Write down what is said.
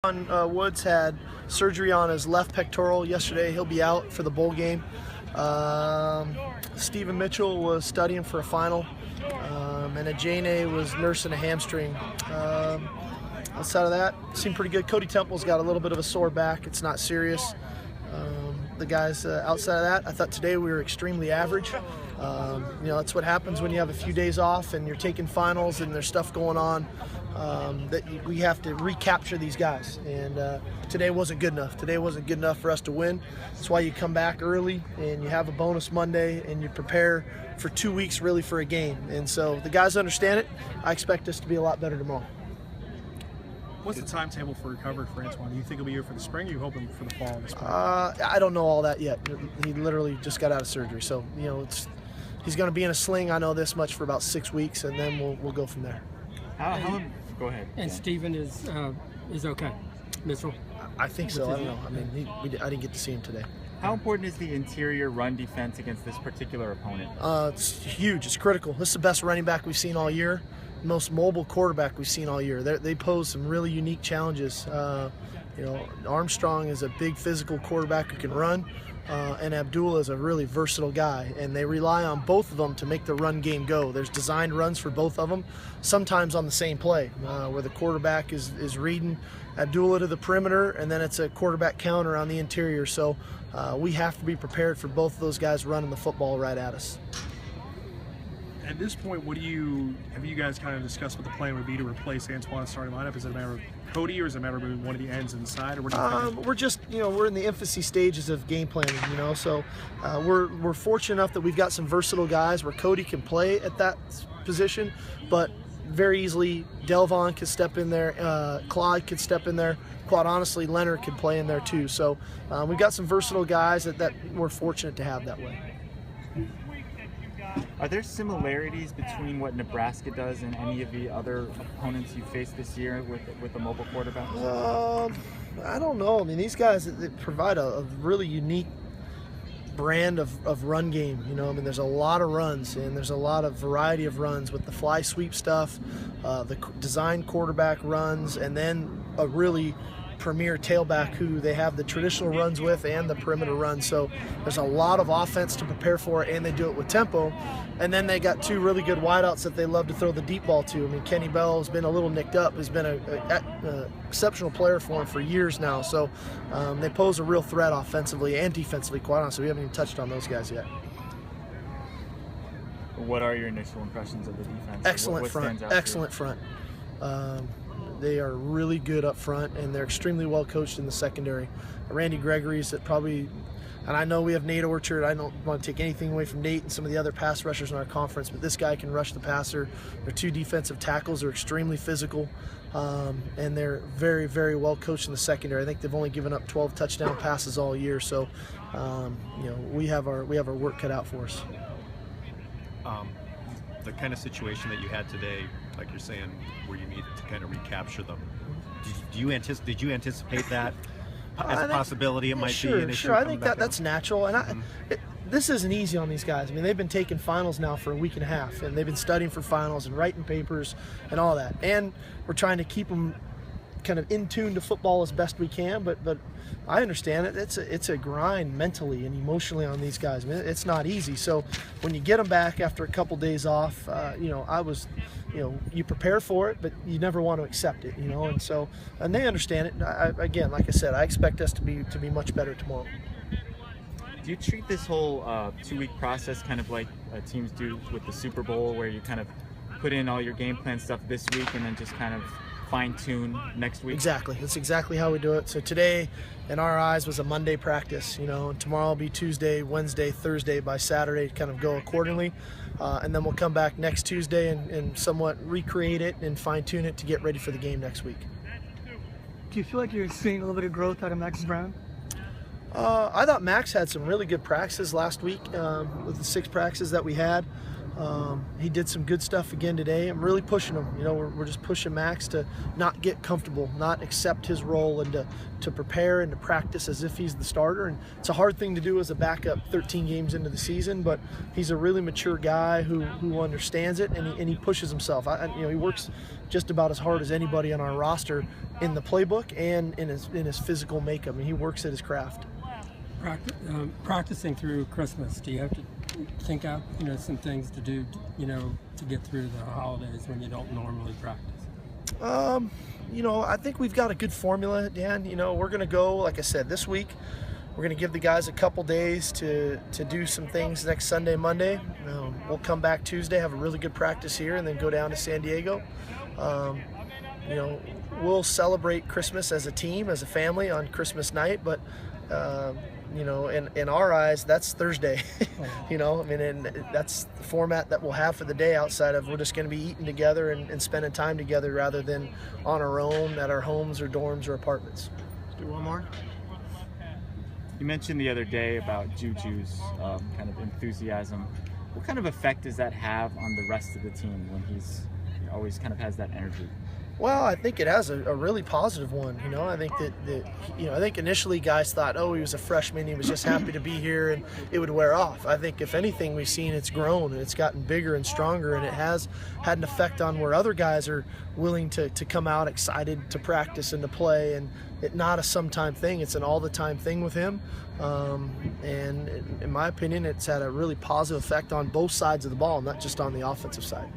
Woods had surgery on his left pectoral yesterday. He'll be out for the bowl game. Stephen Mitchell was studying for a final, and Ajane was nursing a hamstring. Outside of that, seemed pretty good. Cody Temple's got a little bit of a sore back. It's not serious. The guys outside of that, I thought today we were extremely average. That's what happens when you have a few days off and you're taking finals and there's stuff going on. We have to recapture these guys, and today wasn't good enough. Today wasn't good enough for us to win. That's why you come back early and you have a bonus Monday and you prepare for 2 weeks really for a game. And so the guys understand it. I expect us to be a lot better tomorrow. What's the timetable for recovery for Antoine? Do you think he'll be here for the spring, or are you hoping for the fall? I don't know all that yet. He literally just got out of surgery, so he's going to be in a sling. I know this much for about 6 weeks, and then we'll go from there. Go ahead. And Stephen is okay. Mitchell. I think so. I don't know. I mean, I didn't get to see him today. How important is the interior run defense against this particular opponent? It's huge. It's critical. This is the best running back we've seen all year. Most mobile quarterback we've seen all year. They pose some really unique challenges. Armstrong is a big physical quarterback who can run, and Abdullah is a really versatile guy, and they rely on both of them to make the run game go. There's designed runs for both of them, sometimes on the same play, where the quarterback is reading Abdullah to the perimeter, and then it's a quarterback counter on the interior. So we have to be prepared for both of those guys running the football right at us. At this point, have you guys kind of discussed what the plan would be to replace Antoine's starting lineup? Is it a matter of Cody, or is it a matter of moving one of the ends inside? Or what do you think? We're in the infancy stages of game planning, so we're fortunate enough that we've got some versatile guys where Cody can play at that position, but very easily Delvon could step in there, Clyde could step in there, quite honestly Leonard could play in there too. So we've got some versatile guys that we're fortunate to have that way. Are there similarities between what Nebraska does and any of the other opponents you faced this year with the mobile quarterback? I don't know. I mean, these guys they provide a really unique brand of run game. There's a lot of runs, and there's a lot of variety of runs with the fly sweep stuff, the design quarterback runs, and then a really premier tailback who they have the traditional runs with and the perimeter runs. So there's a lot of offense to prepare for, and they do it with tempo. And then they got two really good wideouts that they love to throw the deep ball to. I mean, Kenny Bell has been a little nicked up, has been an exceptional player for him for years now. So they pose a real threat offensively and defensively, quite honestly. We haven't even touched on those guys yet. What are your initial impressions of the defense? Excellent front. Excellent front. They are really good up front, and they're extremely well coached in the secondary. Randy Gregory's probably, and I know we have Nate Orchard. I don't want to take anything away from Nate and some of the other pass rushers in our conference, but this guy can rush the passer. Their two defensive tackles are extremely physical, and they're very, very well coached in the secondary. I think they've only given up 12 touchdown passes all year, so we have our work cut out for us. The kind of situation that you had today, like you're saying, where you needed to kind of recapture them. Did you anticipate that as a possibility? It might be an issue. Sure. I think that's natural, and this isn't easy on these guys. I mean, they've been taking finals now for a week and a half, and they've been studying for finals and writing papers and all that. And we're trying to keep them kind of in tune to football as best we can, but I understand it. It's a grind mentally and emotionally on these guys. I mean, it's not easy. So when you get them back after a couple days off, you prepare for it, but you never want to accept it, and they understand it. Again, like I said, I expect us to be much better tomorrow. Do you treat this whole 2-week process kind of like teams do with the Super Bowl, where you kind of put in all your game plan stuff this week and then just kind of fine-tune next week? Exactly. That's exactly how we do it. So today, in our eyes, was a Monday practice, and tomorrow will be Tuesday, Wednesday, Thursday. By Saturday, kind of go accordingly. And then we'll come back next Tuesday and somewhat recreate it and fine-tune it to get ready for the game next week. Do you feel like you're seeing a little bit of growth out of Max Brown? I thought Max had some really good practices last week with the 6 practices that we had. He did some good stuff again today. I'm really pushing him. You know, we're just pushing Max to not get comfortable, not accept his role, and to prepare and to practice as if he's the starter. And it's a hard thing to do as a backup 13 games into the season, but he's a really mature guy who understands it, and he pushes himself. You know, he works just about as hard as anybody on our roster in the playbook and in his physical makeup. I mean, he works at his craft. Practicing through Christmas, do you have to think out, you know, some things to do, you know, to get through the holidays when you don't normally practice? You know, I think we've got a good formula, Dan. You know, we're going to go, like I said, this week. We're going to give the guys a couple days to do some things next Sunday, Monday. We'll come back Tuesday, have a really good practice here, and then go down to San Diego. You know, we'll celebrate Christmas as a team, as a family on Christmas night, but you know, in our eyes, that's Thursday. You know, I mean, and that's the format that we'll have for the day, outside of we're just going to be eating together and spending time together rather than on our own at our homes or dorms or apartments. Let's do one more. You mentioned the other day about Juju's kind of enthusiasm. What kind of effect does that have on the rest of the team when he's always kind of has that energy? Well, I think it has a really positive one. You know, I think that you know, I think initially guys thought, oh, he was a freshman, he was just happy to be here, and it would wear off. I think if anything, we've seen it's grown and it's gotten bigger and stronger, and it has had an effect on where other guys are willing to come out excited to practice and to play, and it's not a sometime thing, it's an all the time thing with him. And in my opinion, it's had a really positive effect on both sides of the ball, not just on the offensive side.